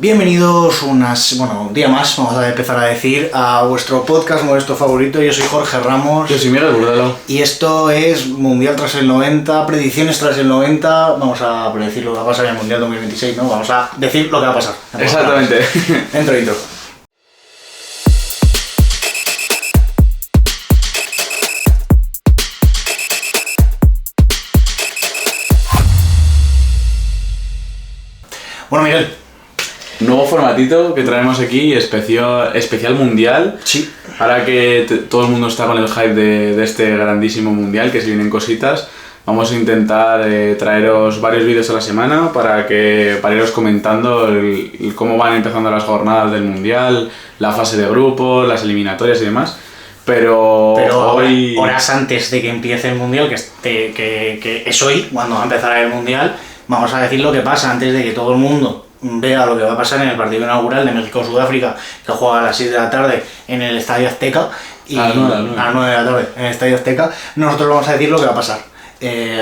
Bienvenidos un día más, vamos a empezar a decir, a vuestro podcast modesto favorito. Yo soy Jorge Ramos. Yo soy Miguel Burdalo. Y esto es Mundial tras el 90, predicciones tras el 90. Vamos a predecir lo que va a pasar en el Mundial 2026, ¿no? Vamos a decir lo que va a pasar. Exactamente. Intro. Bueno, Miguel. Nuevo formatito que traemos aquí, especial mundial. Sí. Ahora que todo el mundo está con el hype de este grandísimo mundial, que se vienen cositas, vamos a intentar traeros varios vídeos a la semana para iros comentando cómo van empezando las jornadas del mundial, la fase de grupos, las eliminatorias y demás. Pero hoy... horas antes de que empiece el mundial, que es hoy, cuando va a empezar el mundial, vamos a decir lo que pasa antes de que todo el mundo vea lo que va a pasar en el partido inaugural de México-Sudáfrica, que juega a las 6 de la tarde en el Estadio Azteca. Y a las 9 de la tarde en el Estadio Azteca. Nosotros vamos a decir lo que va a pasar.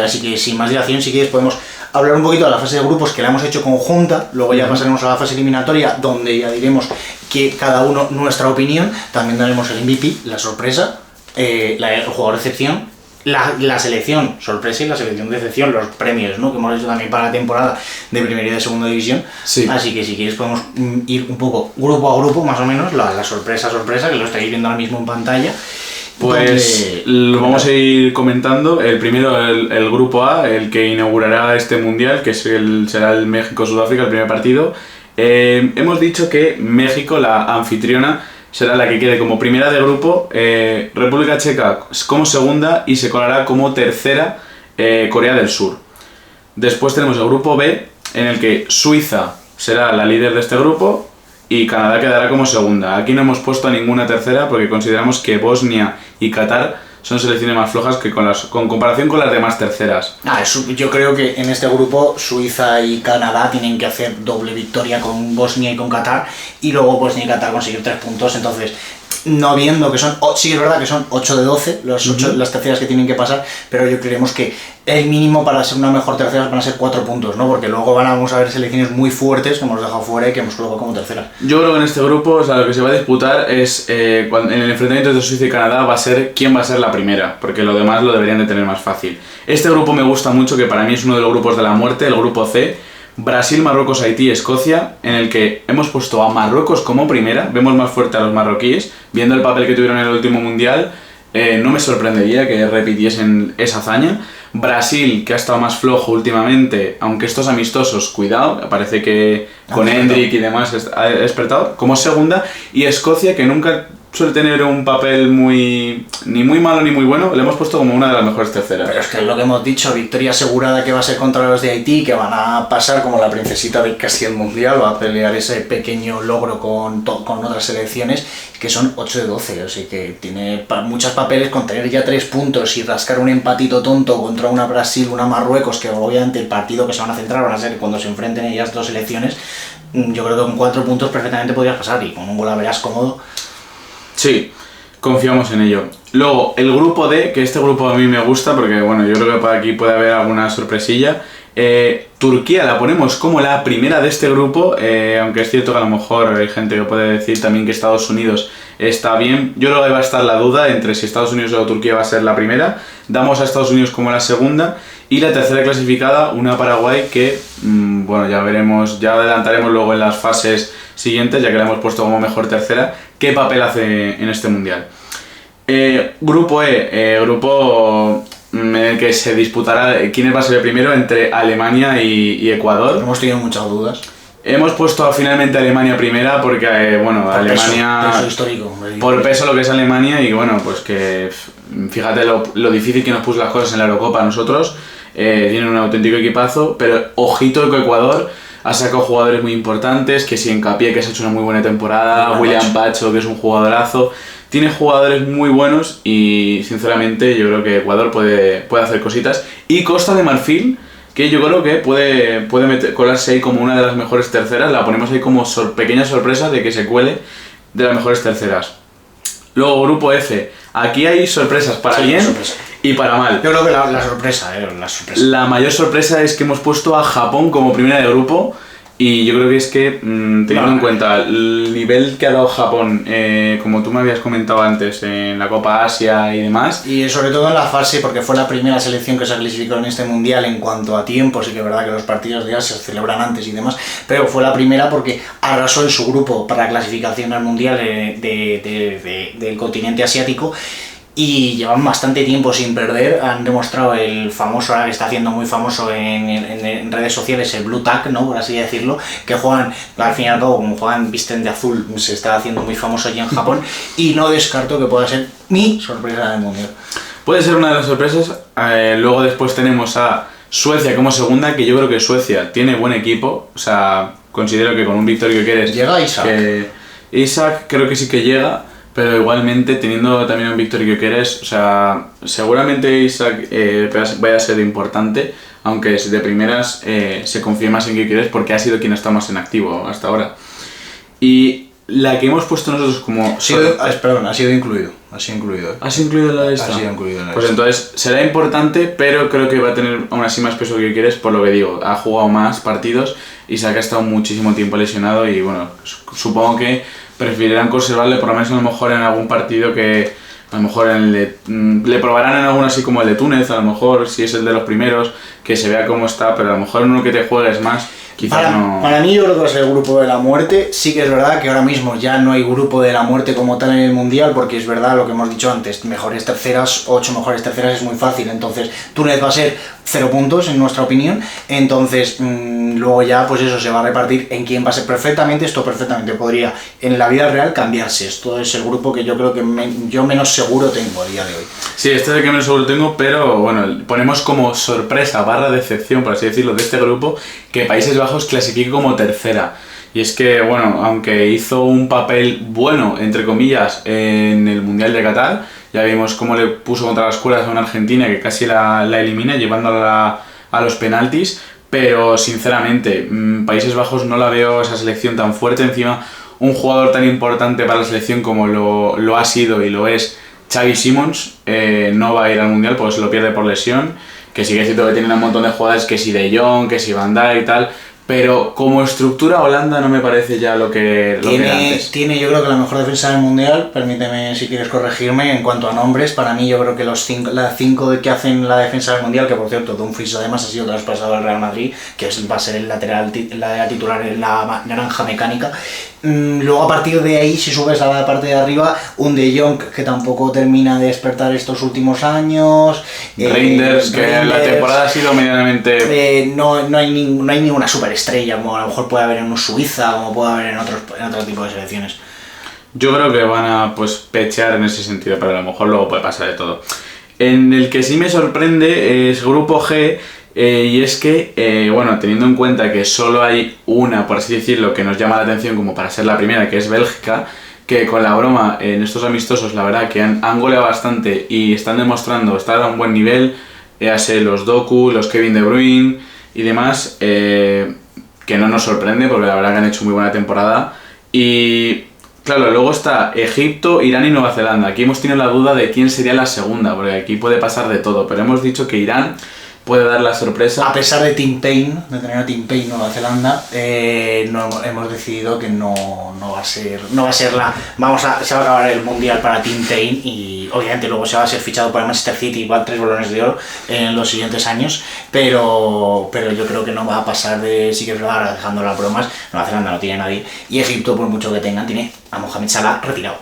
Así que sin más dilación, si quieres, podemos hablar un poquito de la fase de grupos, que la hemos hecho conjunta. Luego ya pasaremos a la fase eliminatoria, donde ya diremos que cada uno nuestra opinión. También daremos el MVP, la sorpresa, el jugador de excepción, la selección sorpresa y la selección de excepción, los premios, ¿no?, que hemos hecho también para la temporada de primera y de segunda división. Sí. Así que si quieres podemos ir un poco grupo a grupo, más o menos, la sorpresa, que lo estáis viendo ahora mismo en pantalla. Pues lo vamos a ir comentando. El primero, el grupo A, el que inaugurará este mundial, que será el México-Sudáfrica, el primer partido. Hemos dicho que México, la anfitriona, será la que quede como primera de grupo, República Checa como segunda y se colará como tercera Corea del Sur. Después tenemos el grupo B, en el que Suiza será la líder de este grupo y Canadá quedará como segunda. Aquí no hemos puesto a ninguna tercera porque consideramos que Bosnia y Qatar son selecciones más flojas que con comparación con las demás terceras. Yo creo que en este grupo Suiza y Canadá tienen que hacer doble victoria con Bosnia y con Qatar, y luego Bosnia y Qatar conseguir 3 puntos. Entonces, no viendo que son, sí es verdad que son 8 de 12 las terceras que tienen que pasar, pero yo creemos que el mínimo para ser una mejor tercera van a ser 4 puntos, ¿no? Porque luego vamos a ver selecciones muy fuertes que hemos dejado fuera y que hemos colocado como terceras. Yo creo que en este grupo, lo que se va a disputar es, en el enfrentamiento de Suiza y Canadá, va a ser quién va a ser la primera, porque lo demás lo deberían de tener más fácil. Este grupo me gusta mucho, que para mí es uno de los grupos de la muerte, el grupo C, Brasil, Marruecos, Haití, Escocia, en el que hemos puesto a Marruecos como primera. Vemos más fuerte a los marroquíes, viendo el papel que tuvieron en el último mundial. No me sorprendería que repitiesen esa hazaña. Brasil, que ha estado más flojo últimamente, aunque estos amistosos, cuidado, parece que con Hendrik y demás ha despertado, como segunda. Y Escocia, que nunca suele tener un papel ni muy malo ni muy bueno, le hemos puesto como una de las mejores terceras. Pero es que es lo que hemos dicho, victoria asegurada que va a ser contra los de Haití, que van a pasar como la princesita del casi el mundial, va a pelear ese pequeño logro con otras selecciones, que son 8 de 12, o sea que tiene muchos papeles con tener ya 3 puntos y rascar un empatito tonto contra una Brasil, una Marruecos, que obviamente el partido que se van a centrar van a ser cuando se enfrenten ellas dos selecciones. Yo creo que con 4 puntos perfectamente podrías pasar, y con un gol a verás cómodo. Sí, confiamos en ello. Luego, el grupo D, que este grupo a mí me gusta porque, bueno, yo creo que por aquí puede haber alguna sorpresilla. Turquía la ponemos como la primera de este grupo, aunque es cierto que a lo mejor hay gente que puede decir también que Estados Unidos está bien. Yo creo que va a estar la duda entre si Estados Unidos o Turquía va a ser la primera. Damos a Estados Unidos como la segunda. Y la tercera clasificada, una Paraguay que, bueno, ya veremos, ya adelantaremos luego en las fases siguientes, ya que la hemos puesto como mejor tercera, qué papel hace en este mundial. Grupo E, grupo en el que se disputará quién va a ser el primero entre Alemania y Ecuador. Hemos tenido muchas dudas. Hemos puesto finalmente a Alemania primera porque, bueno, por Alemania... peso histórico. Por peso lo que es Alemania, y bueno, pues que fíjate lo difícil que nos puso las cosas en la Eurocopa a nosotros. Tienen un auténtico equipazo, pero ojito que Ecuador ha sacado jugadores muy importantes, que si Hincapié, que se ha hecho una muy buena temporada, William Pacho, que es un jugadorazo. Tiene jugadores muy buenos y sinceramente yo creo que Ecuador puede hacer cositas. Y Costa de Marfil, que yo creo que puede colarse ahí como una de las mejores terceras. La ponemos ahí como pequeña sorpresa de que se cuele de las mejores terceras. Luego, grupo F. Aquí hay sorpresas para bien y para mal. Yo creo que la sorpresa. La mayor sorpresa es que hemos puesto a Japón como primera de grupo. Y yo creo que es que, teniendo en cuenta el nivel que ha dado Japón, como tú me habías comentado antes, en la Copa Asia y demás. Y sobre todo en la fase, porque fue la primera selección que se clasificó en este mundial en cuanto a tiempos, y que es verdad que los partidos ya se celebran antes y demás, pero fue la primera porque arrasó en su grupo para la clasificación al mundial del continente asiático. Y llevan bastante tiempo sin perder, han demostrado el famoso, ahora que está haciendo muy famoso en redes sociales, el blue tack, ¿no? Por así decirlo, que juegan, al fin y al cabo, como juegan, visten de azul, se está haciendo muy famoso allí en Japón, y no descarto que pueda ser mi sorpresa del mundial. Puede ser una de las sorpresas. Luego después tenemos a Suecia como segunda, que yo creo que Suecia tiene buen equipo, o sea, considero que con un Víctor Gyökeres... Llega Isaac. Isaac creo que sí que llega, pero igualmente teniendo también un Víctor Gyökeres, o sea, seguramente Isaac vaya a ser importante, aunque de primeras se confíe más en Gyökeres porque ha sido quien está más en activo hasta ahora. Y la que hemos puesto nosotros como... ha sido incluido. ¿Has incluido en la lista? Ha sido incluido en la lista. Pues entonces será importante, pero creo que va a tener aún así más peso que Gyökeres, por lo que digo, ha jugado más partidos y Isaac ha estado muchísimo tiempo lesionado y bueno, supongo que preferirán conservarle por lo menos a lo mejor en algún partido que a lo mejor le probarán en alguno así como el de Túnez, a lo mejor si es el de los primeros, que se vea cómo está, pero a lo mejor en uno que te juegues más, quizás no... Para mí yo creo que va a ser el grupo de la muerte. Sí que es verdad que ahora mismo ya no hay grupo de la muerte como tal en el Mundial, porque es verdad lo que hemos dicho antes, mejores terceras, 8 mejores terceras es muy fácil, entonces Túnez va a ser 0 puntos en nuestra opinión, entonces luego ya pues eso se va a repartir en quién va a ser perfectamente, esto perfectamente podría en la vida real cambiarse, esto es el grupo que yo creo que yo menos seguro tengo a día de hoy. Sí, este es el que menos seguro tengo, pero bueno, ponemos como sorpresa, barra decepción, por así decirlo, de este grupo, que Países Bajos clasifique como tercera. Y es que, bueno, aunque hizo un papel bueno, entre comillas, en el Mundial de Qatar, ya vimos cómo le puso contra las cuerdas a una Argentina que casi la elimina, llevándola a los penaltis, pero sinceramente, Países Bajos no la veo esa selección tan fuerte, encima un jugador tan importante para la selección como lo ha sido y lo es Xavi Simons, no va a ir al Mundial porque se lo pierde por lesión, que sí que es cierto que tienen un montón de jugadores, que si De Jong, que si Van Dijk y tal, pero como estructura Holanda no me parece ya lo que era antes. Tiene yo creo que la mejor defensa del Mundial, permíteme si quieres corregirme en cuanto a nombres, para mí yo creo que las 5 que hacen la defensa del Mundial, que por cierto Dumfries además ha sido traspasado al Real Madrid, que va a ser el lateral la titular en la naranja mecánica. Luego a partir de ahí, si subes a la parte de arriba, un De Jong que tampoco termina de despertar estos últimos años, Reinders, que la temporada ha sido medianamente... no hay ninguna superestrella como a lo mejor puede haber en un Suiza, como puede haber en otro tipo de selecciones. Yo creo que van a pechear en ese sentido, pero a lo mejor luego puede pasar de todo. En el que sí me sorprende es Grupo G, y es que, bueno, teniendo en cuenta que solo hay una, por así decirlo, que nos llama la atención como para ser la primera, que es Bélgica, que con la broma en estos amistosos la verdad que han goleado bastante y están demostrando estar a un buen nivel, sé los Doku, los Kevin De Bruyne y demás, que no nos sorprende porque la verdad que han hecho muy buena temporada. Y claro, luego está Egipto, Irán y Nueva Zelanda. Aquí hemos tenido la duda de quién sería la segunda, porque aquí puede pasar de todo, pero hemos dicho que Irán puede dar la sorpresa. A pesar de Tim Payne, de tener a Tim Payne Nueva Zelanda, hemos decidido que no va a ser se va a acabar el Mundial para Tim Payne y obviamente luego se va a ser fichado por el Manchester City y va a 3 balones de oro en los siguientes años, pero yo creo que no va a pasar de, sí que es verdad, dejando las bromas, Nueva Zelanda no tiene nadie y Egipto, por mucho que tengan, tiene a Mohamed Salah retirado.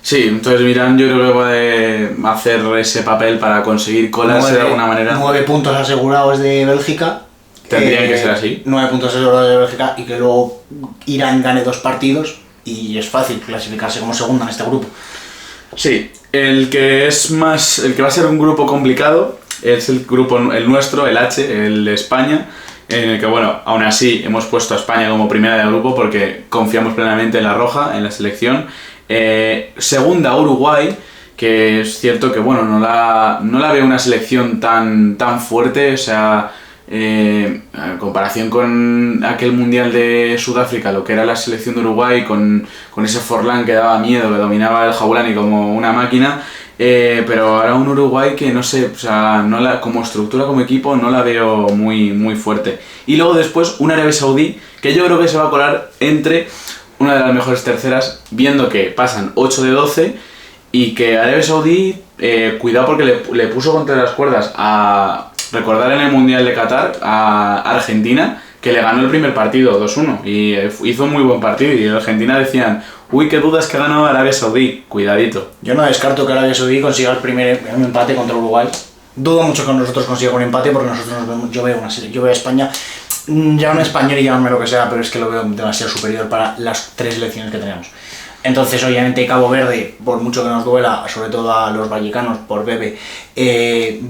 Sí, entonces Irán yo creo que puede hacer ese papel para conseguir colarse de alguna manera. 9 puntos asegurados de Bélgica. Tendrían que ser así. 9 puntos asegurados de Bélgica y que luego Irán gane 2 partidos y es fácil clasificarse como segunda en este grupo. Sí, el que va a ser un grupo complicado es el nuestro, el H, el de España, en el que, bueno, aún así hemos puesto a España como primera del grupo porque confiamos plenamente en la roja, en la selección. Segunda Uruguay, que es cierto que bueno, no la veo una selección tan fuerte, o sea, en comparación con aquel mundial de Sudáfrica, lo que era la selección de Uruguay con ese Forlán que daba miedo, que dominaba el Jabulani como una máquina, Pero ahora un Uruguay que no sé, o sea, como estructura, como equipo, no la veo muy, muy fuerte. Y luego después un Arabia Saudí, que yo creo que se va a colar entre una de las mejores terceras, viendo que pasan 8 de 12 y que Arabia Saudí, cuidado porque le puso contra las cuerdas a recordar en el Mundial de Qatar a Argentina, que le ganó el primer partido 2-1 y hizo un muy buen partido, y en Argentina decían, uy, qué dudas que ha ganado Arabia Saudí, cuidadito. Yo no descarto que Arabia Saudí consiga un empate contra Uruguay. Dudo mucho que nosotros consigamos un empate, porque nosotros yo veo una serie, yo veo a España, llámame español y llámame lo que sea, pero es que lo veo demasiado superior para las 3 selecciones que tenemos. Entonces, obviamente, Cabo Verde, por mucho que nos duela, sobre todo a los vallecanos, por Bebe,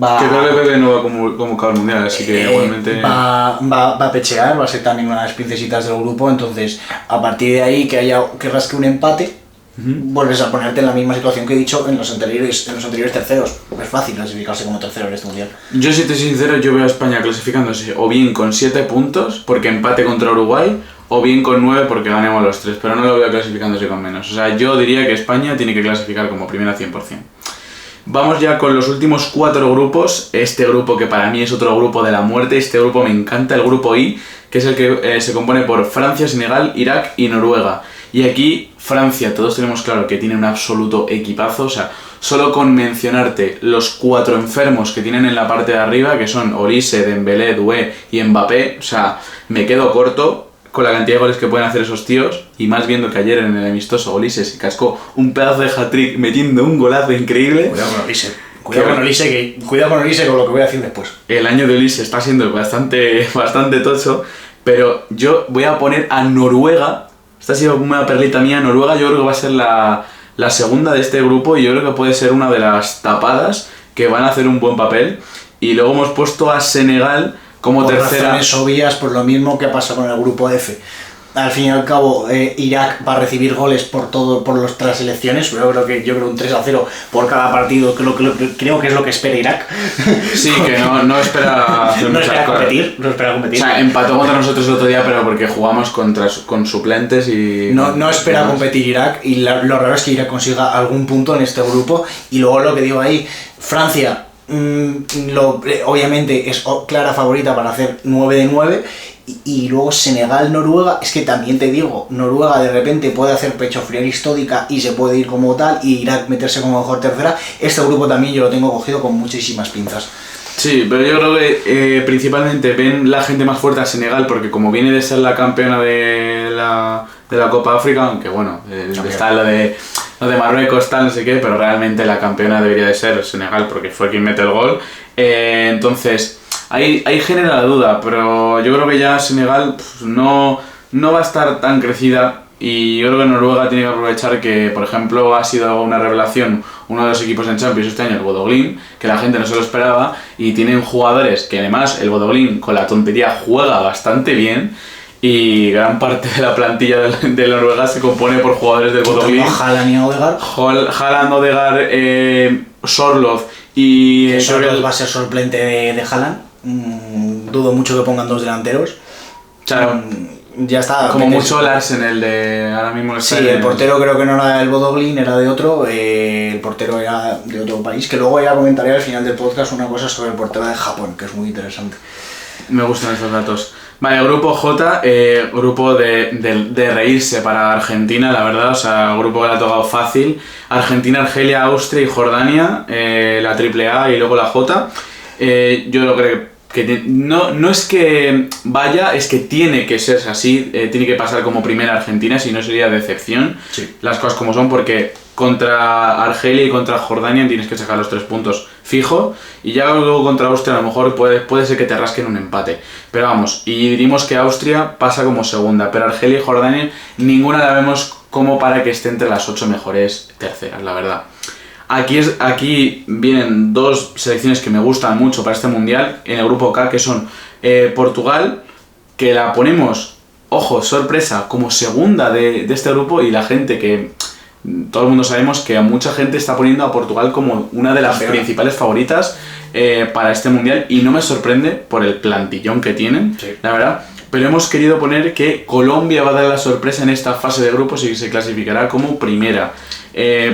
va... Que creo que Bebe no va como al Mundial, así que igualmente... Va a pechear, va a ser también una de las princesitas del grupo, entonces, a partir de ahí, que rasque un empate, vuelves a ponerte en la misma situación que he dicho en los anteriores terceros. Es fácil clasificarse como tercero en este Mundial. Yo, si te soy sincero, yo veo a España clasificándose o bien con 7 puntos, porque empate contra Uruguay, o bien con 9 porque ganemos los 3, pero no lo veo clasificándose con menos. O sea, yo diría que España tiene que clasificar como primera 100%. Vamos ya con los últimos 4 grupos. Este grupo, que para mí es otro grupo de la muerte, este grupo me encanta, el grupo I, que es el que se compone por Francia, Senegal, Irak y Noruega. Y aquí Francia, todos tenemos claro que tiene un absoluto equipazo, o sea, solo con mencionarte los 4 enfermos que tienen en la parte de arriba, que son Olise, Dembélé, Doué y Mbappé, o sea, me quedo corto con la cantidad de goles que pueden hacer esos tíos, y más viendo que ayer en el amistoso Olise se cascó un pedazo de hat-trick metiendo un golazo increíble. Cuidado con Olise. Cuidado con Olise con lo que voy a decir después. El año de Olise está siendo bastante tocho, pero yo voy a poner a Noruega. Esta ha sido una perlita mía. Noruega yo creo que va a ser la segunda de este grupo, y yo creo que puede ser una de las tapadas que van a hacer un buen papel. Y luego hemos puesto a Senegal como por tercera. Razones obvias, por lo mismo que pasa con el grupo F. Al fin y al cabo, Irak va a recibir goles por las selecciones. Yo creo un 3-0 por cada partido, creo que es lo que espera Irak. Sí, que no espera hacer no espera cosas. competir. O sea, empató contra nosotros el otro día, pero porque jugamos con suplentes y... No espera competir Irak, y lo raro es que Irak consiga algún punto en este grupo. Y luego lo que digo ahí, Francia, obviamente es clara favorita para hacer 9 de 9. Y luego Senegal, Noruega, es que también te digo, Noruega de repente puede hacer pecho frío histórica y se puede ir como tal, y Irak meterse como mejor tercera. Este grupo también yo lo tengo cogido con muchísimas pinzas. Sí, pero yo creo que principalmente ven la gente más fuerte a Senegal, porque como viene de ser la campeona de la Copa África, aunque bueno, está lo de Marruecos, tal, no sé qué, pero realmente la campeona debería de ser Senegal, porque fue quien mete el gol. Entonces... Ahí genera la duda, pero yo creo que ya Senegal no va a estar tan crecida, y yo creo que Noruega tiene que aprovechar que, por ejemplo, ha sido una revelación uno de los equipos en Champions este año, el Bodo Glimt, que la gente no se lo esperaba, y tienen jugadores que además el Bodo Glimt con la tontería juega bastante bien, y gran parte de la plantilla de Noruega se compone por jugadores del Bodo Glimt. Haaland y Odegaard. Haaland, Odegaard, Sorloth y... Sorloth va a ser suplente de Haaland. Dudo mucho que pongan 2 delanteros. Claro. Ya está. Como mucho Larsen, el de ahora mismo. Sí, el portero creo que no era del Bodo Glimt, era de otro. El portero era de otro país, que luego ya comentaré al final del podcast una cosa sobre el portero de Japón, que es muy interesante. Me gustan estos datos. Vale, grupo J, grupo de reírse para Argentina, la verdad, o sea, grupo que le ha tocado fácil. Argentina, Argelia, Austria y Jordania, la AAA y luego la J. Yo creo que no es que vaya, es que tiene que ser así, tiene que pasar como primera Argentina, si no sería decepción. Sí. Las cosas como son, porque contra Argelia y contra Jordania tienes que sacar los 3 puntos fijo, y ya luego contra Austria a lo mejor puede ser que te rasquen un empate, pero vamos, y diríamos que Austria pasa como segunda, pero Argelia y Jordania ninguna la vemos como para que esté entre las 8 mejores terceras, la verdad. Aquí vienen 2 selecciones que me gustan mucho para este mundial en el grupo K, que son Portugal, que la ponemos, ojo, sorpresa, como segunda de este grupo, y la gente que todo el mundo sabemos que a mucha gente está poniendo a Portugal como una de las principales favoritas para este mundial, y no me sorprende por el plantillón que tienen, sí, la verdad. pero hemos querido poner que Colombia va a dar la sorpresa en esta fase de grupos y se clasificará como primera.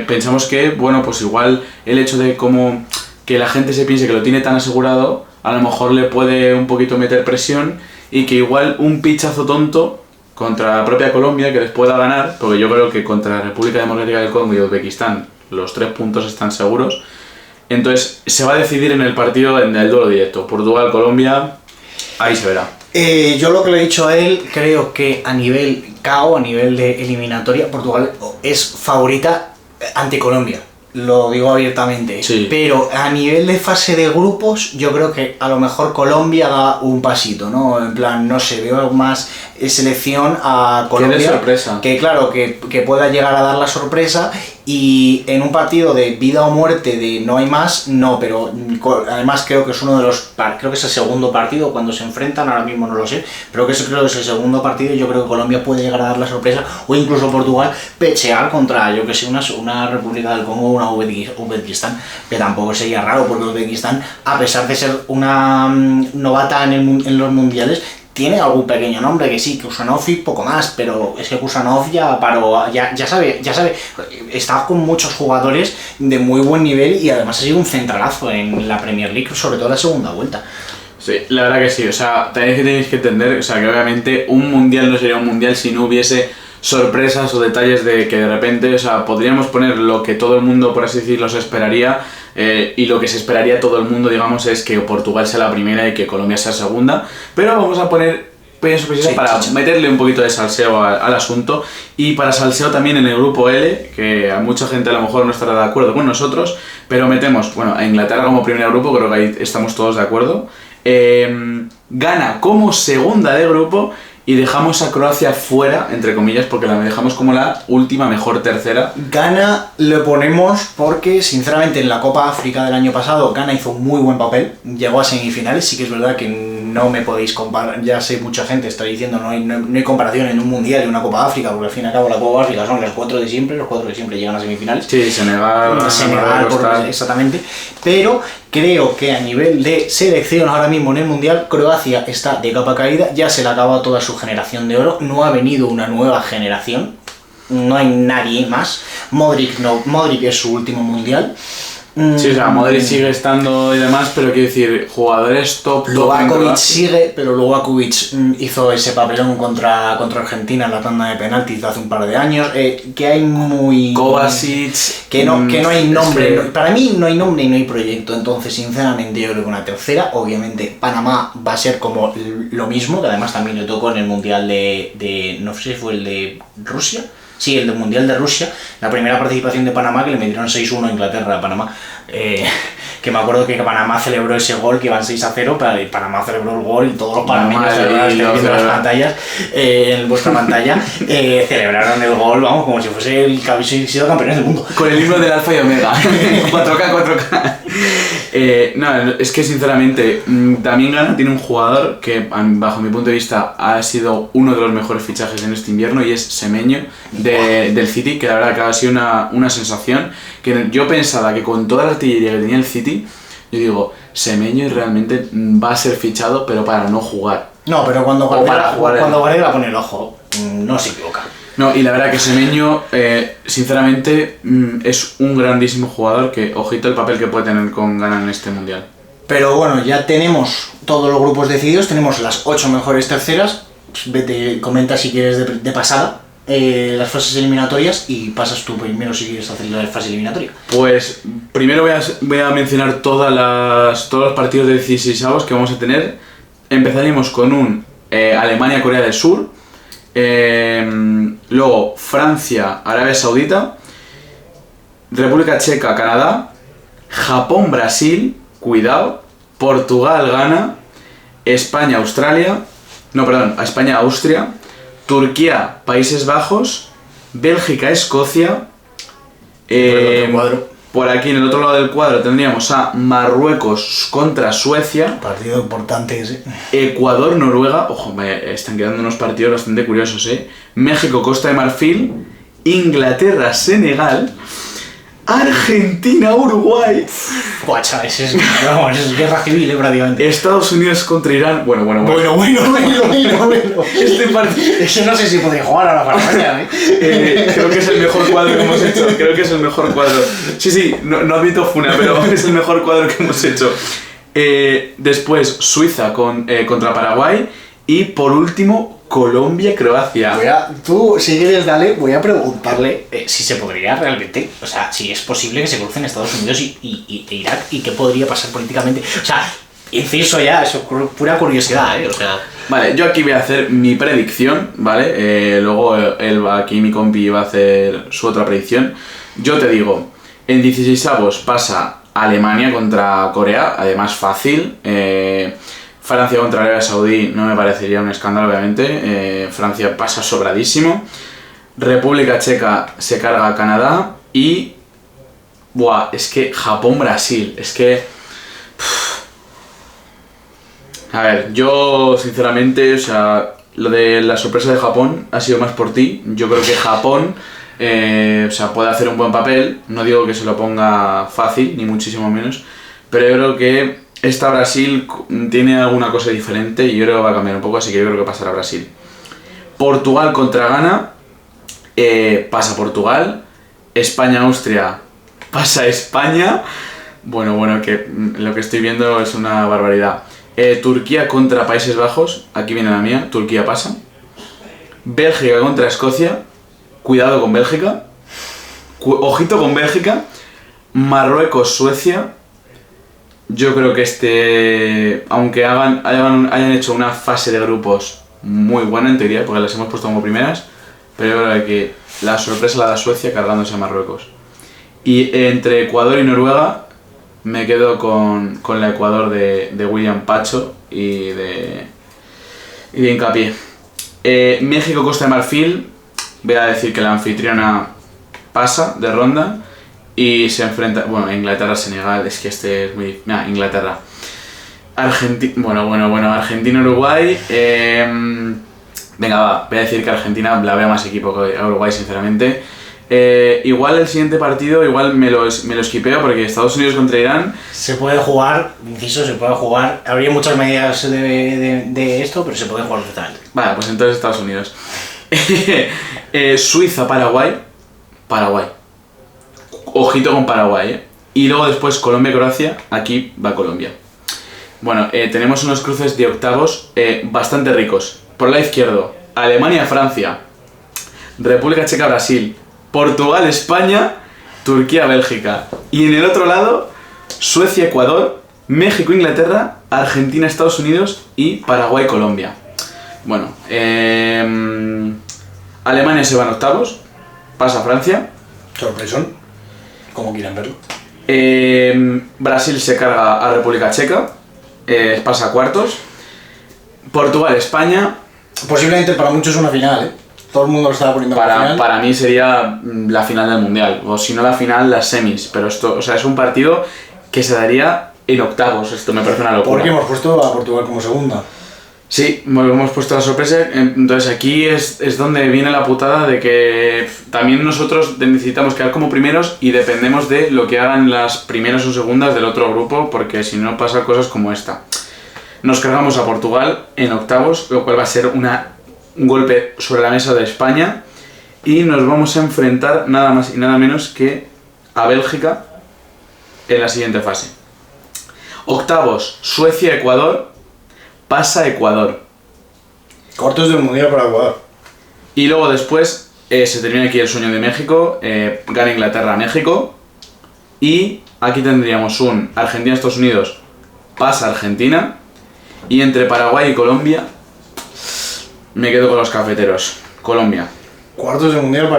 Pensamos que, bueno, pues igual el hecho de como que la gente se piense que lo tiene tan asegurado, a lo mejor le puede un poquito meter presión y que igual un pichazo tonto contra la propia Colombia que les pueda ganar, porque yo creo que contra la República Democrática del Congo y Uzbekistán los 3 puntos están seguros. Entonces se va a decidir en el partido, en el duelo directo. Portugal-Colombia, ahí se verá. Yo lo que le he dicho a él, creo que a nivel KO, a nivel de eliminatoria, Portugal es favorita ante Colombia. Lo digo abiertamente. Sí. Pero a nivel de fase de grupos, yo creo que a lo mejor Colombia da un pasito, ¿no? En plan, no sé, veo más selección a Colombia. Qué de sorpresa. Que claro, que pueda llegar a dar la sorpresa. Y en un partido de vida o muerte, de no hay más, no, pero además creo que es uno de los, creo que es el segundo partido cuando se enfrentan, ahora mismo no lo sé, pero creo que es el segundo partido y yo creo que Colombia puede llegar a dar la sorpresa, o incluso Portugal pechear contra, yo que sé, una República del Congo o una Uzbekistán, que tampoco sería raro, porque Uzbekistán, a pesar de ser una novata en los mundiales, tiene algún pequeño nombre, que sí, Kusanov y poco más, pero es que Kusanov ya paró, ya sabe, está con muchos jugadores de muy buen nivel y además ha sido un centralazo en la Premier League, sobre todo la segunda vuelta. Sí, la verdad que sí, o sea, tenéis que entender, o sea, que obviamente un mundial no sería un mundial si no hubiese sorpresas o detalles de que de repente, o sea, podríamos poner lo que todo el mundo, por así decirlo, se esperaría, y lo que se esperaría todo el mundo, digamos, es que Portugal sea la primera y que Colombia sea segunda, pero vamos a poner pequeñas sorpresas para meterle un poquito de salseo al asunto, y para salseo también en el grupo L, que a mucha gente a lo mejor no estará de acuerdo con nosotros, pero metemos, bueno, a Inglaterra como primer grupo, creo que ahí estamos todos de acuerdo, gana como segunda de grupo, y dejamos a Croacia fuera, entre comillas, porque la dejamos como la última mejor tercera. Ghana lo ponemos porque, sinceramente, en la Copa África del año pasado, Ghana hizo un muy buen papel, llegó a semifinales, sí que es verdad que no me podéis comparar, ya sé, mucha gente está diciendo no hay comparación en un Mundial y una Copa África, porque al fin y al cabo la Copa África son los 4 de siempre llegan a semifinales. Sí, Senegal, exactamente, pero creo que a nivel de selección ahora mismo en el Mundial, Croacia está de capa caída, ya se le acaba toda su generación de oro, no ha venido una nueva generación, no hay nadie más. Modric es su último Mundial. Sí, o sea, Modric sigue estando y demás, pero quiero decir, jugadores top. Lovakovic sigue, pero Lovakovic hizo ese papelón contra Argentina en la tanda de penaltis de hace un par de años, que hay muy... Kovacic... Que no hay nombre, para mí no hay nombre y no hay proyecto, entonces sinceramente yo creo que una tercera, obviamente Panamá va a ser como lo mismo, que además también le tocó en el Mundial de no sé si fue el de Rusia. Sí, el del Mundial de Rusia, la primera participación de Panamá, que le metieron 6-1 a Inglaterra a Panamá. Que me acuerdo que Panamá celebró ese gol, que iban 6-0, pero Panamá celebró el gol y todos los panameños viendo las pantallas, en vuestra pantalla, celebraron el gol, vamos, como si fuese el que habéis sido campeones del mundo. Con el himno del Alfa y Omega, 4K. No, es que sinceramente, también Ghana tiene un jugador que, bajo mi punto de vista, ha sido uno de los mejores fichajes en este invierno, y es Semenyo del City, que la verdad que ha sido una sensación, que yo pensaba que con toda la artillería que tenía el City, yo digo, Semenyo realmente va a ser fichado, pero para no jugar. No, pero cuando Guardiola pone el ojo, no se equivoca. No, y la verdad que Semenyo, sinceramente, es un grandísimo jugador, que ojito el papel que puede tener con Ghana en este mundial. Pero bueno, ya tenemos todos los grupos decididos, tenemos las 8 mejores terceras. Vete, comenta si quieres de pasada las fases eliminatorias, y pasas tú primero si quieres hacer la fase eliminatoria. Pues primero voy a mencionar todos los partidos de 16avos que vamos a tener. Empezaríamos con un Alemania-Corea del Sur, luego Francia-Arabia Saudita, República Checa-Canadá, Japón-Brasil, cuidado, Portugal-Ghana, España-Austria, Turquía, Países Bajos, Bélgica, Escocia. Por aquí en el otro lado del cuadro tendríamos a Marruecos contra Suecia. Partido importante ese. Ecuador, Noruega. Ojo, me están quedando unos partidos bastante curiosos, México, Costa de Marfil. Inglaterra, Senegal. Argentina-Uruguay. Guacha, vamos, es guerra civil, prácticamente. Estados Unidos contra Irán. Bueno. Bueno. Este partido... Eso no sé si podría jugar a la Farfalla, creo que es el mejor cuadro que hemos hecho. Sí, no admito funa, pero es el mejor cuadro que hemos hecho. Después Suiza contra Paraguay. Y por último, Colombia-Croacia. Tú, si quieres, dale, voy a preguntarle si se podría realmente, o sea, si es posible que se crucen Estados Unidos e Irak y qué podría pasar políticamente. O sea, inciso ya, eso es pura curiosidad, o sea... Vale, yo aquí voy a hacer mi predicción, ¿vale? Luego aquí mi compi va a hacer su otra predicción. Yo te digo, en 16avos pasa Alemania contra Corea, además fácil. Francia contra Arabia Saudí no me parecería un escándalo, obviamente. Francia pasa sobradísimo. República Checa se carga a Canadá. Y... Buah, es que Japón-Brasil. Es que... A ver, yo sinceramente, o sea, lo de la sorpresa de Japón ha sido más por ti. Yo creo que Japón, o sea, puede hacer un buen papel. No digo que se lo ponga fácil, ni muchísimo menos. Pero yo creo que esta Brasil tiene alguna cosa diferente y yo creo que va a cambiar un poco, así que yo creo que pasará Brasil. Portugal contra Ghana, pasa Portugal. España-Austria, pasa España. Bueno, que lo que estoy viendo es una barbaridad. Turquía contra Países Bajos, aquí viene la mía, Turquía pasa. Bélgica contra Escocia, cuidado con Bélgica. Ojito con Bélgica. Marruecos-Suecia. Yo creo que aunque hayan hecho una fase de grupos muy buena en teoría, porque las hemos puesto como primeras, pero yo creo que la sorpresa la da Suecia cargándose a Marruecos. Y entre Ecuador y Noruega me quedo con la Ecuador de William Pacho y de Hincapié. México-Costa de Marfil, voy a decir que la anfitriona pasa de ronda. Y se enfrenta, bueno, Inglaterra-Senegal, es que este es muy... Inglaterra. Argentina-Uruguay. Venga, voy a decir que Argentina la veo más equipo que Uruguay, sinceramente. Igual el siguiente partido, me lo esquipeo porque Estados Unidos contra Irán... Se puede jugar, inciso, se puede jugar. Habría muchas medidas de esto, pero se puede jugar perfectamente. Vale, pues entonces Estados Unidos. Suiza-Paraguay. Paraguay. Ojito con Paraguay, Y luego después Colombia-Croacia, aquí va Colombia. Bueno, tenemos unos cruces de octavos bastante ricos. Por el lado izquierdo, Alemania-Francia, República Checa-Brasil, Portugal-España, Turquía-Bélgica. Y en el otro lado, Suecia-Ecuador, México-Inglaterra, Argentina-Estados Unidos y Paraguay-Colombia. Bueno, Alemania se va en octavos, pasa Francia. Sorpresón. Como quieran verlo. Brasil se carga a República Checa, pasa a cuartos. Portugal-España. Posiblemente para muchos una final, Todo el mundo lo estaba poniendo para final. Para mí sería la final del Mundial, o si no la final, las semis. Pero esto, o sea, es un partido que se daría en octavos. Esto me parece una locura. Porque hemos puesto a Portugal como segunda. Sí, hemos puesto la sorpresa. Entonces aquí es donde viene la putada de que también nosotros necesitamos quedar como primeros y dependemos de lo que hagan las primeras o segundas del otro grupo, porque si no pasan cosas como esta. Nos cargamos a Portugal en octavos, lo cual va a ser un golpe sobre la mesa de España, y nos vamos a enfrentar nada más y nada menos que a Bélgica en la siguiente fase. Octavos, Suecia-Ecuador. Pasa Ecuador. Cuartos del Mundial para Ecuador. Y luego después se termina aquí el sueño de México, gana Inglaterra a México. Y aquí tendríamos un Argentina-Estados Unidos, pasa Argentina. Y entre Paraguay y Colombia, me quedo con los cafeteros. Colombia. Cuartos del Mundial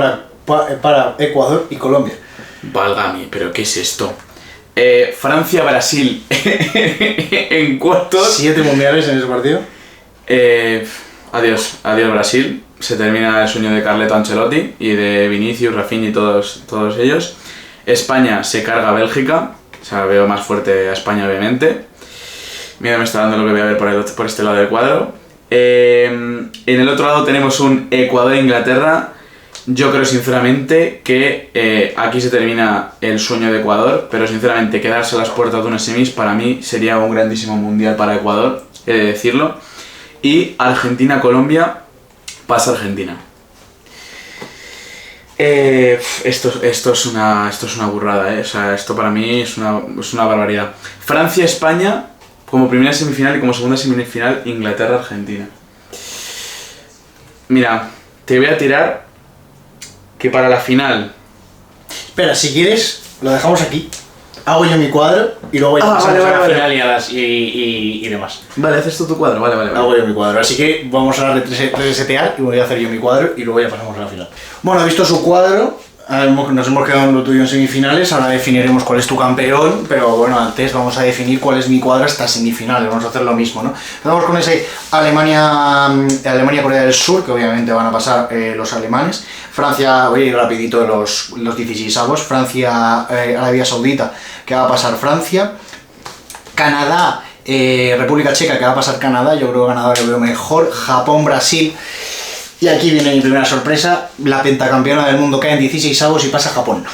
para Ecuador y Colombia. Válgame, pero ¿qué es esto? Francia-Brasil en cuartos. 7 mundiales en ese partido. Adiós Brasil. Se termina el sueño de Carleto Ancelotti y de Vinicius, Rafinha y todos ellos. España se carga a Bélgica. O sea, veo más fuerte a España, obviamente. Mira, me está dando lo que voy a ver por este lado del cuadro. En el otro lado tenemos un Ecuador-Inglaterra. Yo creo sinceramente que aquí se termina el sueño de Ecuador, pero sinceramente quedarse a las puertas de unas semis para mí sería un grandísimo mundial para Ecuador, he de decirlo. Y Argentina-Colombia, pasa Argentina. Esto es una burrada, o sea, esto para mí es una barbaridad. Francia-España como primera semifinal y como segunda semifinal Inglaterra-Argentina. Mira, te voy a tirar que para la final... Espera, si quieres, lo dejamos aquí. Hago yo mi cuadro y luego ya pasamos a la final y demás. Vale, haces tú tu cuadro, vale. Hago yo mi cuadro, así que vamos a resetear y voy a hacer yo mi cuadro y luego ya pasamos a la final. Bueno, he visto su cuadro, nos hemos quedado en lo tuyo en semifinales, ahora definiremos cuál es tu campeón, pero bueno, antes vamos a definir cuál es mi cuadro hasta semifinales, vamos a hacer lo mismo, ¿no? Empezamos con ese Alemania-Corea del Sur, que obviamente van a pasar los alemanes. Francia, voy a ir rapidito de los 16avos, Francia-Arabia Saudita, que va a pasar Francia. Canadá, República Checa, que va a pasar Canadá, yo creo que Canadá lo veo mejor. Japón-Brasil. Y aquí viene mi primera sorpresa, la pentacampeona del mundo cae en 16avos y pasa Japón.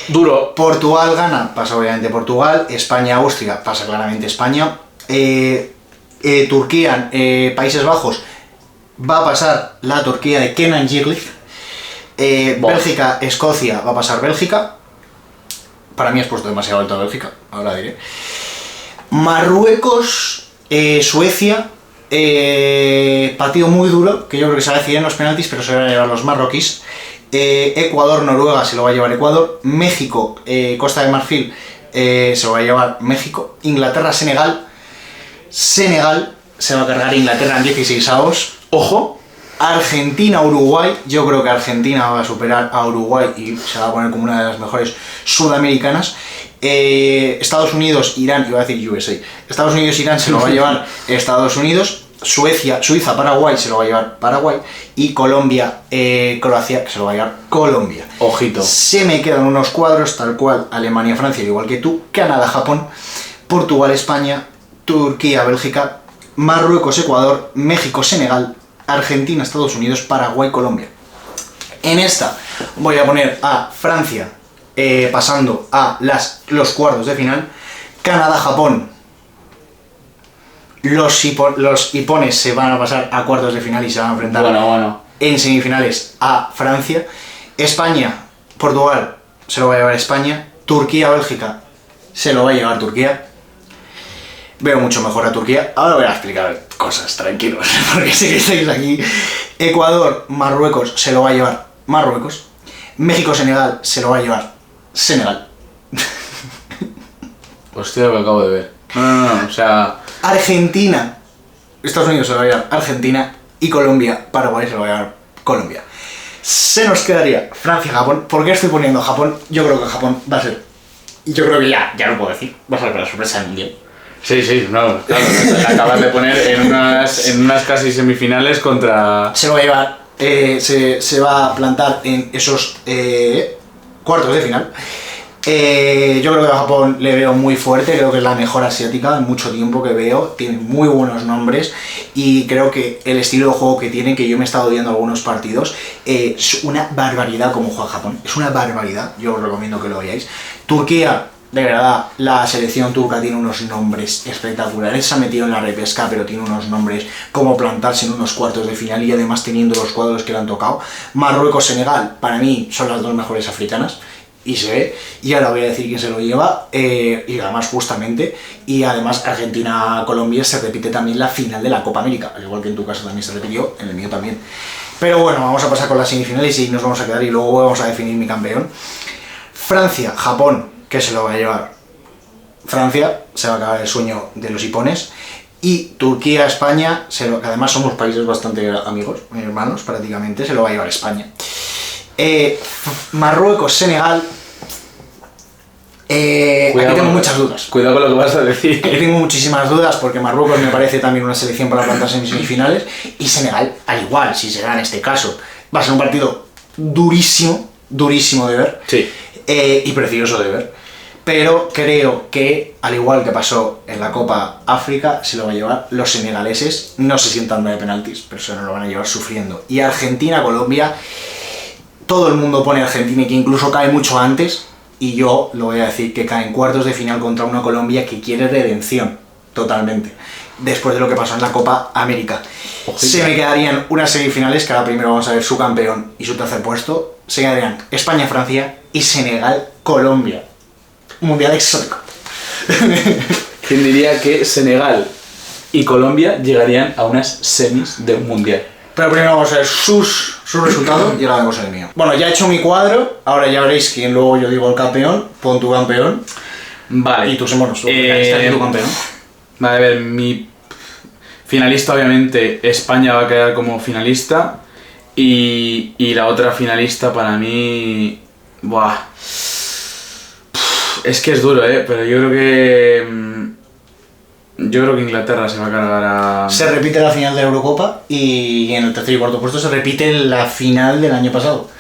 Duro. Portugal gana, pasa obviamente Portugal. España-Austria, pasa claramente España. Turquía, Países Bajos, va a pasar la Turquía de Kenan Yıldız. Bélgica-Escocia, va a pasar Bélgica. Para mí has puesto demasiado alto a Bélgica, ahora diré. Marruecos-Suecia. Partido muy duro, que yo creo que se va a decidir en los penaltis, pero se van a llevar los marroquíes. Ecuador-Noruega se lo va a llevar Ecuador. México-Costa de Marfil se lo va a llevar México. Inglaterra-Senegal. Senegal se va a cargar Inglaterra en 16avos. Ojo. Argentina-Uruguay. Yo creo que Argentina va a superar a Uruguay y se va a poner como una de las mejores sudamericanas. Estados Unidos-Irán, iba a decir USA. Estados Unidos-Irán se lo va a llevar Estados Unidos. Suiza-Paraguay se lo va a llevar Paraguay. Y Colombia-Croacia se lo va a llevar Colombia. Ojito. Se me quedan unos cuadros tal cual: Alemania-Francia, igual que tú. Canadá-Japón. Portugal-España. Turquía-Bélgica. Marruecos-Ecuador. México-Senegal. Argentina-Estados Unidos. Paraguay-Colombia. En esta voy a poner a Francia pasando a los cuartos de final. Canadá-Japón. Los hipones se van a pasar a cuartos de final y se van a enfrentar en semifinales a Francia. España-Portugal se lo va a llevar España. Turquía-Bélgica se lo va a llevar Turquía. Veo mucho mejor a Turquía. Ahora voy a explicar cosas, tranquilos, porque sé que estáis aquí. Ecuador-Marruecos se lo va a llevar Marruecos. México-Senegal se lo va a llevar Senegal. Hostia, lo que acabo de ver. No, o sea... Argentina, Estados Unidos se lo va a llevar Argentina. Y Colombia-Paraguay se lo va a llevar Colombia. Se nos quedaría Francia-Japón. ¿Por qué estoy poniendo Japón? Yo creo que Japón va a ser... Yo creo que ya lo puedo decir. Va a ser la sorpresa del mundial. Sí, no, claro, la acabas de poner en unas casi semifinales contra... Se lo va a llevar, se va a plantar en esos cuartos de final. Yo creo que a Japón le veo muy fuerte, creo que es la mejor asiática en mucho tiempo que veo, tiene muy buenos nombres y creo que el estilo de juego que tienen, que yo me he estado viendo algunos partidos, es una barbaridad como juega Japón, es una barbaridad, yo os recomiendo que lo veáis. Turquía, de verdad, la selección turca tiene unos nombres espectaculares, se ha metido en la repesca, pero tiene unos nombres como plantarse en unos cuartos de final y además teniendo los cuadros que le han tocado. Marruecos-Senegal, para mí, son las dos mejores africanas, y se ve, y ahora voy a decir quién se lo lleva, y además justamente, y además Argentina-Colombia se repite también la final de la Copa América, al igual que en tu caso también se repitió, en el mío también. Pero bueno, vamos a pasar con las semifinales y nos vamos a quedar y luego vamos a definir mi campeón. Francia-Japón, que se lo va a llevar Francia, se va a acabar el sueño de los hipones. Y Turquía-España, que además somos países bastante amigos, hermanos prácticamente, se lo va a llevar España. Marruecos-Senegal, aquí tengo muchas dudas. Cuidado con lo que vas a decir. Aquí tengo muchísimas dudas porque Marruecos me parece también una selección para plantarse en semifinales y Senegal, al igual, si se da en este caso, va a ser un partido durísimo de ver. Sí. Y precioso de ver. Pero creo que, al igual que pasó en la Copa África, se lo va a llevar los senegaleses. No se sientan de penaltis, pero se lo van a llevar sufriendo. Y Argentina-Colombia, todo el mundo pone a Argentina y que incluso cae mucho antes, y yo lo voy a decir, que cae en cuartos de final contra una Colombia que quiere redención, totalmente, después de lo que pasó en la Copa América. Se me quedarían unas semifinales, que ahora primero vamos a ver su campeón y su tercer puesto, se quedarían España-Francia y Senegal-Colombia. Mundial exótico. ¿Quién diría que Senegal y Colombia llegarían a unas semis de un mundial? Pero primero vamos a ver sus resultados y ahora vemos el mío. Bueno, ya he hecho mi cuadro, ahora ya veréis quién luego yo digo el campeón, pon tu campeón. Vale. Y tú, Simonos, tú, está aquí tu campeón. Vale, a ver, mi finalista obviamente España va a quedar como finalista y la otra finalista para mí... Buah. Es que es duro, pero yo creo que... Yo creo que Inglaterra se va a cargar a... Se repite la final de la Eurocopa y en el tercer y cuarto puesto se repite la final del año pasado.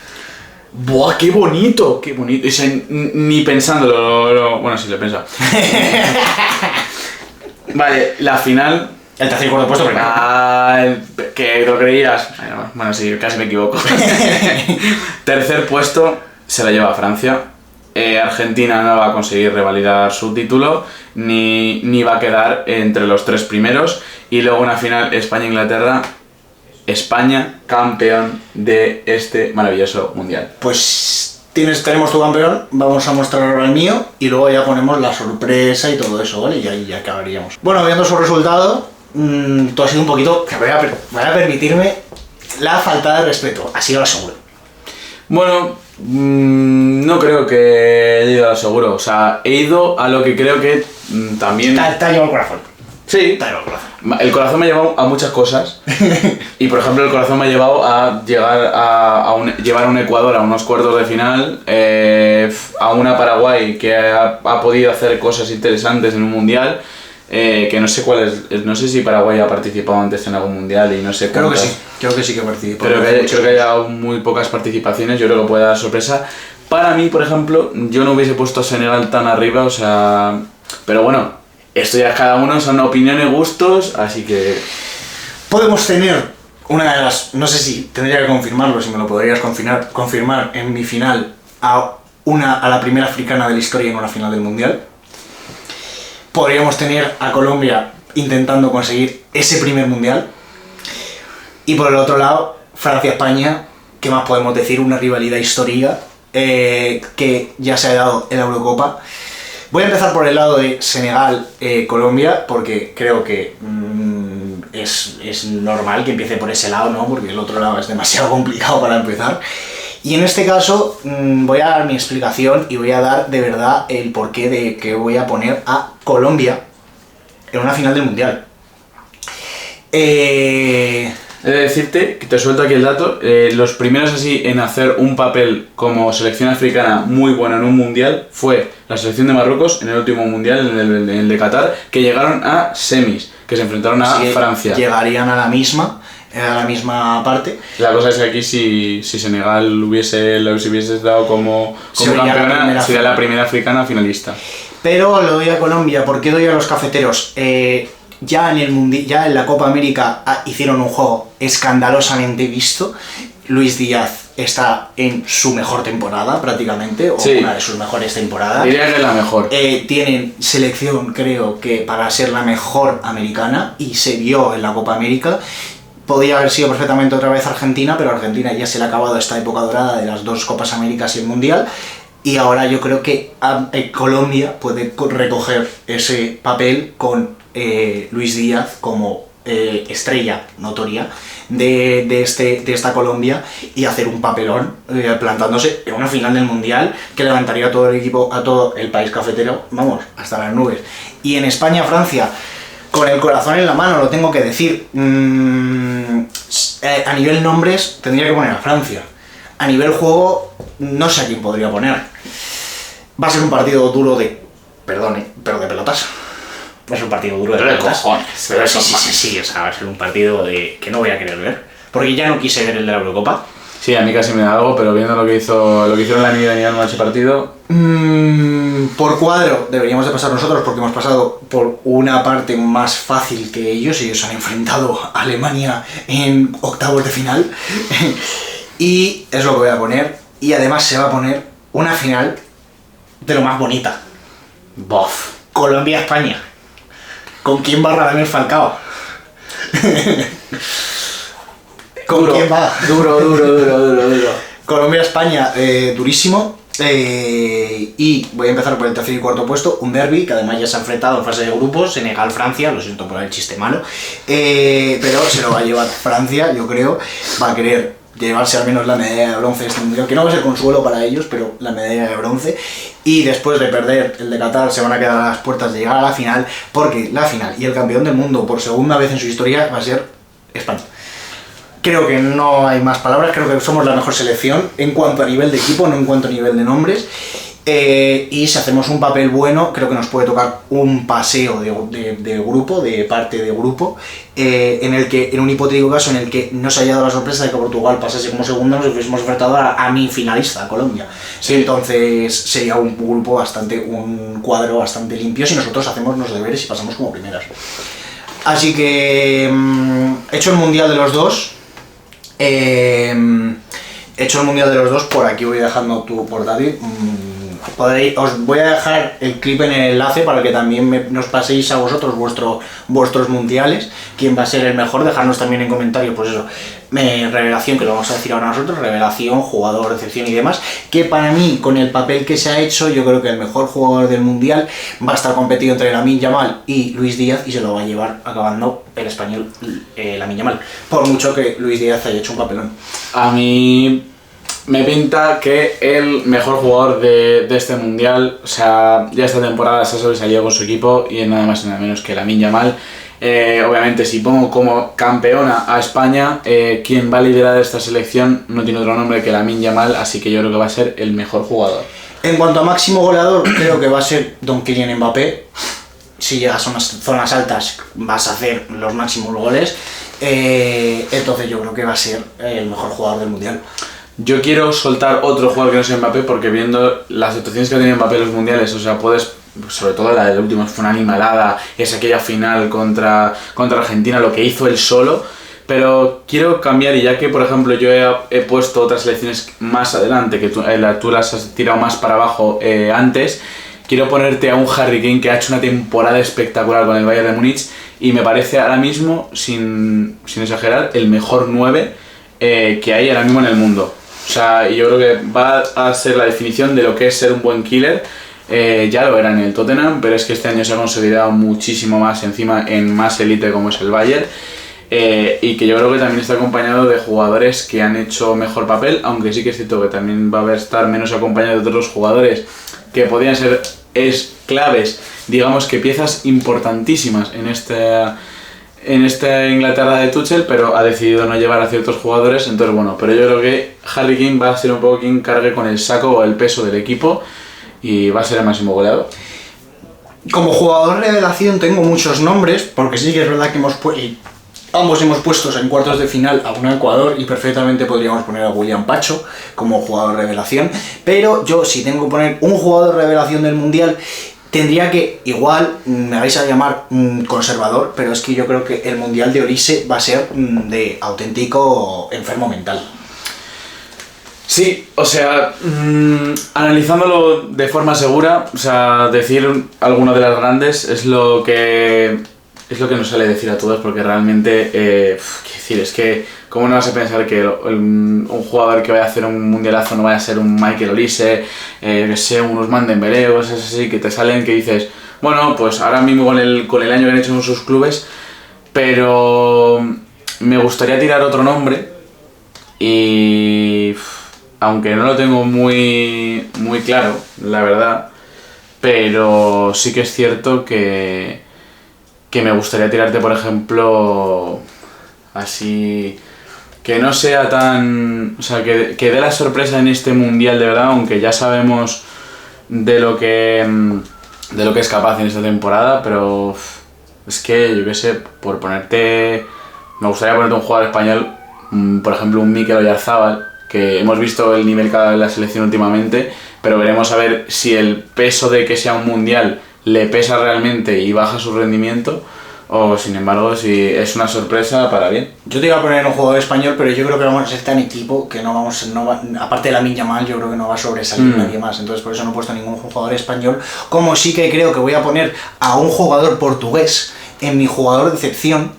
¡Buah, qué bonito! ¡Qué bonito! O sea, ni pensándolo, bueno, sí lo he pensado. Vale, la final... El tercer y cuarto puesto primero. Que lo creías. Bueno, sí, casi me equivoco. Tercer puesto se la lleva Francia. Argentina no va a conseguir revalidar su título ni va a quedar entre los tres primeros, y luego una final España-Inglaterra. España campeón de este maravilloso mundial. Pues tenemos tu campeón, vamos a mostrar ahora el mío y luego ya ponemos la sorpresa y todo eso, ¿vale? Y ahí ya acabaríamos. Bueno, viendo su resultado, tú has sido un poquito, que voy a permitirme la falta de respeto, así lo aseguro. Bueno, no creo que haya ido al seguro. O sea, he ido a lo que creo que también... Te ha llevado el corazón. Sí. Te ha llevado el corazón. El corazón me ha llevado a muchas cosas. Y por ejemplo, el corazón me ha llevado a llegar llevar a un Ecuador a unos cuartos de final, a una Paraguay que ha podido hacer cosas interesantes en un mundial. Que no sé cuál es, no sé si Paraguay ha participado antes en algún mundial y no sé cuántas. Creo que sí que participó. Pero creo que haya muy pocas participaciones, yo creo que puede dar sorpresa. Para mí, por ejemplo, yo no hubiese puesto a Senegal tan arriba, o sea... Pero bueno, esto ya cada uno son opiniones, gustos, así que... Podemos tener una de las... No sé si tendría que confirmarlo, si me lo podrías confirmar en mi final a la primera africana de la historia en una final del mundial. Podríamos tener a Colombia intentando conseguir ese primer mundial. Y por el otro lado, Francia-España, ¿qué más podemos decir? Una rivalidad histórica que ya se ha dado en la Eurocopa. Voy a empezar por el lado de Senegal-Colombia, porque creo que es normal que empiece por ese lado, ¿no? Porque el otro lado es demasiado complicado para empezar. Y en este caso voy a dar mi explicación y voy a dar de verdad el porqué de que voy a poner a Colombia en una final del Mundial. He de decirte, que te suelto aquí el dato, los primeros así en hacer un papel como selección africana muy bueno en un mundial fue la selección de Marruecos en el último mundial, en el de Qatar, que llegaron a semis, que se enfrentaron a Francia. Llegarían a la misma parte. La cosa es que aquí si Senegal los hubiese dado como campeona, sería la primera africana finalista. Pero le doy a Colombia. ¿Por qué doy a los cafeteros? Ya en la Copa América hicieron un juego escandalosamente visto. Luis Díaz está en su mejor temporada prácticamente, o sí, una de sus mejores temporadas. Diría que es la mejor. Tienen selección, creo que para ser la mejor americana, y se vio en la Copa América. Podía haber sido perfectamente otra vez Argentina, pero Argentina ya se le ha acabado esta época dorada de las dos Copas Américas y el Mundial. Y ahora yo creo que Colombia puede recoger ese papel con Luis Díaz como estrella notoria de esta Colombia, y hacer un papelón plantándose en una final del Mundial que levantaría a todo el equipo, a todo el país cafetero, vamos, hasta las nubes. Y en España-Francia, con el corazón en la mano, lo tengo que decir, a nivel nombres tendría que poner a Francia. A nivel juego, no sé a quién podría poner. Va a ser un partido duro pero de pelotas. Va a ser un partido duro de pelotas. Pero sí, o sea, va a ser un partido que no voy a querer ver. Porque ya no quise ver el de la Eurocopa. Sí, a mí casi me da algo, pero viendo lo que hicieron la Niña en ese partido... Por cuadro deberíamos de pasar nosotros, porque hemos pasado por una parte más fácil que ellos. Ellos han enfrentado a Alemania en octavos de final. Y es lo que voy a poner. y además se va a poner una final de lo más bonita. Bof. Colombia-España. ¿Con quién va Radamel Falcao? ¿Con quién va? Duro. Colombia-España, durísimo. Y voy a empezar por el tercer y cuarto puesto, un derbi que además ya se ha enfrentado en fase de grupos, Senegal-Francia, lo siento por el chiste malo, pero se lo va a llevar Francia, yo creo, va a querer llevarse al menos la medalla de bronce de este mundial, que no va a ser consuelo para ellos, pero la medalla de bronce, y después de perder el de Qatar se van a quedar a las puertas de llegar a la final, porque la final y el campeón del mundo por segunda vez en su historia va a ser España. Creo que no hay más palabras, creo que somos la mejor selección en cuanto a nivel de equipo, no en cuanto a nivel de nombres. Y si hacemos un papel bueno, creo que nos puede tocar un paseo de grupo, de parte de grupo, en el que, en un hipotético caso en el que no se haya dado la sorpresa de que Portugal pasase como segunda, nos hubiésemos enfrentado a mi finalista, a Colombia. Sí. Entonces sería un grupo un cuadro bastante limpio si nosotros hacemos los deberes y pasamos como primeras. Así que, hecho el mundial de los dos. Hecho el mundial de los dos, por aquí voy dejando tu portátil. Os voy a dejar el clip en el enlace para que también nos paséis a vosotros vuestros mundiales, quién va a ser el mejor, dejarnos también en comentarios, pues eso, revelación, que lo vamos a decir ahora nosotros, revelación, jugador, decepción y demás, que para mí, con el papel que se ha hecho, yo creo que el mejor jugador del mundial va a estar competido entre Lamine Yamal y Luis Díaz, y se lo va a llevar acabando el español Lamine Yamal, por mucho que Luis Díaz haya hecho un papelón. A mí me pinta que el mejor jugador de este mundial, o sea, ya esta temporada se ha sobresalido con su equipo y es nada más y nada menos que Lamine Yamal. Obviamente, si pongo como campeona a España, quien va a liderar esta selección no tiene otro nombre que Lamine Yamal, así que yo creo que va a ser el mejor jugador. En cuanto a máximo goleador, creo que va a ser Don Kylian Mbappé. Si llegas a unas zonas altas vas a hacer los máximos goles, entonces yo creo que va a ser el mejor jugador del mundial. Yo quiero soltar otro jugador que no sea Mbappé, porque viendo las situaciones que ha tenido Mbappé en los mundiales, o sea, puedes, sobre todo la del último, fue una animalada, es aquella final contra Argentina, lo que hizo él solo, pero quiero cambiar, y ya que, por ejemplo, yo he puesto otras selecciones más adelante, que tú las has tirado más para abajo antes, quiero ponerte a un Harry Kane que ha hecho una temporada espectacular con el Bayern de Múnich, y me parece ahora mismo, sin exagerar, el mejor 9 que hay ahora mismo en el mundo. O sea, yo creo que va a ser la definición de lo que es ser un buen killer. Ya lo era en el Tottenham, pero es que este año se ha consolidado muchísimo más encima en más élite como es el Bayern. Y que yo creo que también está acompañado de jugadores que han hecho mejor papel, aunque sí que es cierto que también va a estar menos acompañado de otros jugadores que podrían ser claves, digamos que piezas importantísimas en esta Inglaterra de Tuchel, pero ha decidido no llevar a ciertos jugadores, entonces bueno, pero yo creo que Harry Kane va a ser un poco quien cargue con el saco o el peso del equipo y va a ser el máximo goleador. Como jugador revelación tengo muchos nombres, porque sí que es verdad que ambos hemos puesto en cuartos de final a un Ecuador y perfectamente podríamos poner a William Pacho como jugador revelación, pero yo si tengo que poner un jugador revelación del mundial, tendría que, igual, me vais a llamar conservador, pero es que yo creo que el mundial de Olise va a ser de auténtico enfermo mental. Sí, o sea, analizándolo de forma segura, o sea, decir alguno de las grandes es lo que nos sale decir a todos, porque realmente, es que, ¿cómo no vas a pensar que un jugador que vaya a hacer un mundialazo no vaya a ser un Michael Olise, que sea un Ousmane Dembélé o cosas así, que te salen que dices, bueno, pues ahora mismo con el año que han hecho en sus clubes, pero me gustaría tirar otro nombre y aunque no lo tengo muy claro, la verdad, pero sí que es cierto que me gustaría tirarte, por ejemplo, así, que no sea tan, o sea, que dé la sorpresa en este mundial de verdad, aunque ya sabemos de lo que es capaz en esta temporada, pero es que, yo qué sé, me gustaría ponerte un jugador español, por ejemplo un Mikel Oyarzabal, que hemos visto el nivel que ha dado en la selección últimamente, pero veremos a ver si el peso de que sea un mundial le pesa realmente y baja su rendimiento, o sin embargo, si es una sorpresa, para bien. Yo te iba a poner un jugador español, pero yo creo que vamos a ser tan equipo que aparte de Lamine Yamal, yo creo que no va a sobresalir nadie más. Entonces por eso no he puesto ningún jugador español. Como sí que creo que voy a poner a un jugador portugués en mi jugador de excepción.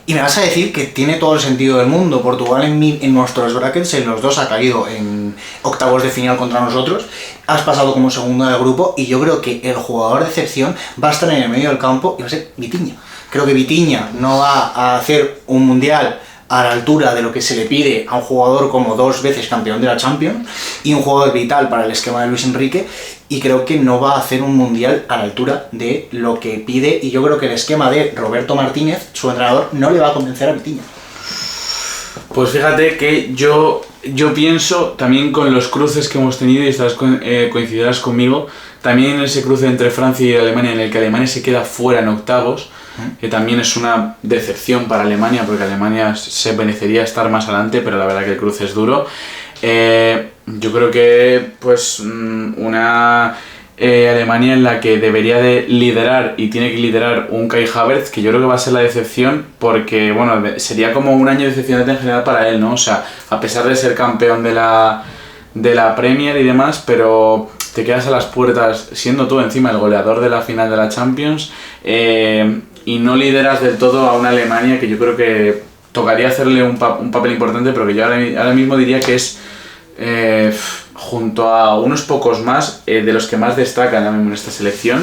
Y me vas a decir que tiene todo el sentido del mundo. Portugal en nuestros brackets, en los dos ha caído en octavos de final contra nosotros. Has pasado como segundo del grupo y yo creo que el jugador de excepción va a estar en el medio del campo y va a ser Vitinha. Creo que Vitinha no va a hacer un mundial a la altura de lo que se le pide a un jugador como 2 veces campeón de la Champions y un jugador vital para el esquema de Luis Enrique, y creo que no va a hacer un mundial a la altura de lo que pide, y yo creo que el esquema de Roberto Martínez, su entrenador, no le va a convencer a Vitinha. Pues fíjate que yo pienso también con los cruces que hemos tenido, y coincidirás conmigo, también en ese cruce entre Francia y Alemania, en el que Alemania se queda fuera en octavos, que también es una decepción para Alemania, porque Alemania se merecería estar más adelante, pero la verdad que el cruce es duro. Yo creo que pues una Alemania en la que debería de liderar, y tiene que liderar un Kai Havertz, que yo creo que va a ser la decepción, porque bueno, sería como un año decepcionante en general para él, ¿no? O sea, a pesar de ser campeón de la Premier y demás, pero te quedas a las puertas siendo tú encima el goleador de la final de la Champions, y no lideras del todo a una Alemania que yo creo que tocaría hacerle un papel importante, pero que yo ahora mismo diría que es junto a unos pocos más de los que más destacan ahora mismo en esta selección.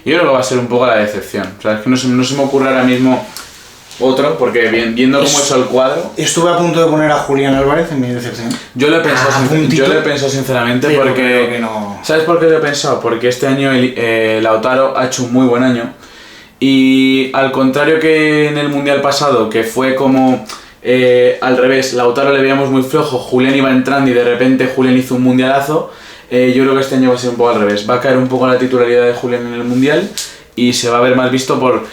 Yo creo que va a ser un poco la decepción. O sea, es que no se me ocurre ahora mismo otro, porque viendo cómo es el cuadro... Estuve a punto de poner a Julián Álvarez en mi decepción. Yo lo he pensado sinceramente, pero porque... creo que no. ¿Sabes por qué lo he pensado? Porque este año Lautaro ha hecho un muy buen año. Y al contrario que en el Mundial pasado, que fue como al revés, Lautaro le veíamos muy flojo, Julián iba entrando y de repente Julián hizo un mundialazo, yo creo que este año va a ser un poco al revés. Va a caer un poco la titularidad de Julián en el Mundial y se va a ver más visto por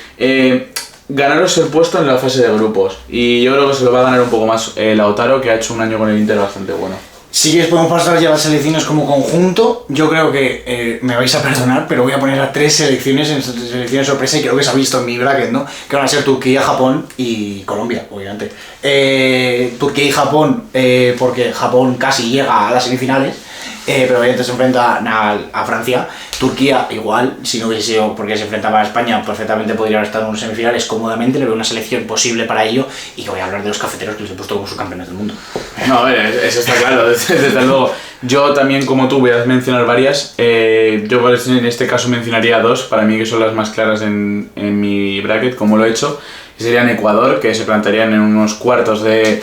ganaros el puesto en la fase de grupos. Y yo creo que se lo va a ganar un poco más Lautaro, que ha hecho un año con el Inter bastante bueno. Si quieres podemos pasar ya a las selecciones como conjunto. Yo creo que me vais a perdonar, pero voy a poner a 3 selecciones en selecciones sorpresa, y creo que se ha visto en mi bracket, ¿no? Que van a ser Turquía, Japón y Colombia, obviamente. Turquía y Japón, porque Japón casi llega a las semifinales, pero obviamente se enfrenta a Francia. Turquía igual, si no hubiese sido porque se enfrentaba a España, perfectamente podría haber estado en unas semifinales cómodamente. Le veo una selección posible para ello, y que voy a hablar de los cafeteros, que les he puesto como subcampeones del mundo. No, a ver, eso está claro, desde luego. Yo también, como tú, voy a mencionar varias. Yo en este caso mencionaría 2, para mí, que son las más claras en mi bracket, como lo he hecho, que serían Ecuador, que se plantarían en unos cuartos de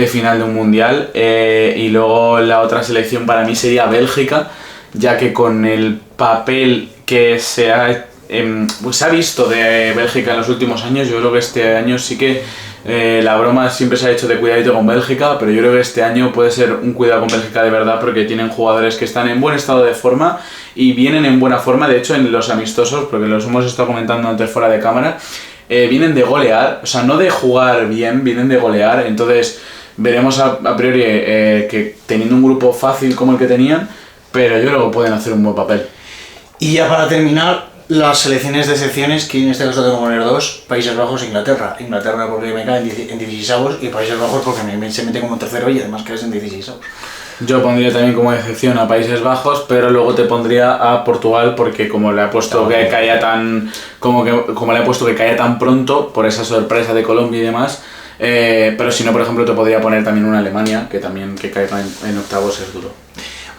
final de un mundial, y luego la otra selección para mí sería Bélgica, ya que con el papel que se ha visto de Bélgica en los últimos años, yo creo que este año sí que la broma siempre se ha hecho de cuidadito con Bélgica, pero yo creo que este año puede ser un cuidado con Bélgica de verdad, porque tienen jugadores que están en buen estado de forma y vienen en buena forma. De hecho, en los amistosos, porque los hemos estado comentando antes fuera de cámara, vienen de golear, o sea, no de jugar bien, vienen de golear. Entonces veremos a priori que teniendo un grupo fácil como el que tenían, pero yo creo que pueden hacer un buen papel. Y ya para terminar, las selecciones de excepciones, que en este caso tengo que poner 2, Países Bajos e Inglaterra. Inglaterra porque me cae en 16avos, y Países Bajos porque se mete como tercero y además caes en 16avos. Yo pondría también como excepción a Países Bajos, pero luego te pondría a Portugal, porque como le he puesto que caía tan como le he puesto que caía tan pronto por esa sorpresa de Colombia y demás, pero si no, por ejemplo, te podría poner también una Alemania, que también que caiga en octavos es duro.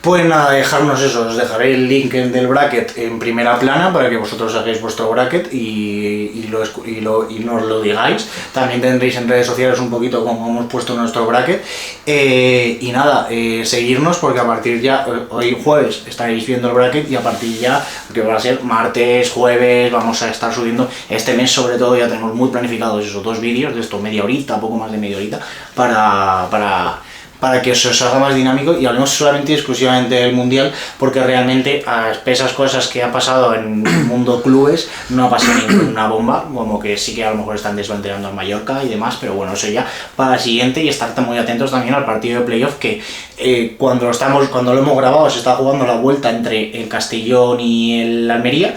Pues nada, dejarnos eso, os dejaré el link del bracket en primera plana para que vosotros hagáis vuestro bracket y nos lo digáis. También tendréis en redes sociales un poquito como hemos puesto nuestro bracket. Y nada, seguirnos, porque a partir ya, hoy jueves estaréis viendo el bracket, y a partir ya, que va a ser martes, jueves, vamos a estar subiendo. Este mes sobre todo ya tenemos muy planificados esos 2 vídeos, de esto media horita, poco más de media horita, para que os haga más dinámico y hablemos solamente y exclusivamente del Mundial, porque realmente a esas cosas que han pasado en el mundo clubes no ha pasado ninguna bomba, como que sí que a lo mejor están desmantelando al Mallorca y demás, pero bueno, eso ya para la siguiente, y estar muy atentos también al partido de playoff, que cuando lo hemos grabado se está jugando la vuelta entre el Castellón y el Almería,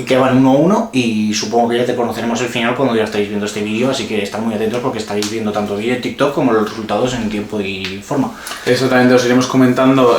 que van 1-1 y supongo que ya te conoceremos el final cuando ya estáis viendo este vídeo, así que estad muy atentos porque estaréis viendo tanto el vídeo de TikTok como los resultados en tiempo y forma. Exactamente, os iremos comentando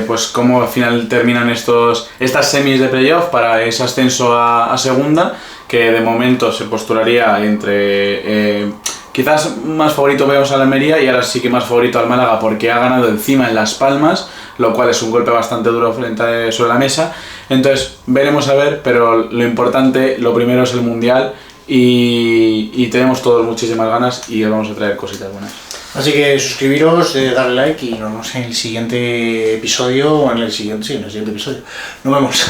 pues cómo al final terminan estas semis de playoff para ese ascenso a segunda, que de momento se postularía entre... quizás más favorito vemos al Almería y ahora sí que más favorito al Málaga porque ha ganado encima en Las Palmas, lo cual es un golpe bastante duro sobre la mesa. Entonces veremos a ver, pero lo importante, lo primero es el Mundial y tenemos todos muchísimas ganas y os vamos a traer cositas buenas. Así que suscribiros, darle like y nos vemos en el siguiente episodio, o en el siguiente episodio. Nos vemos.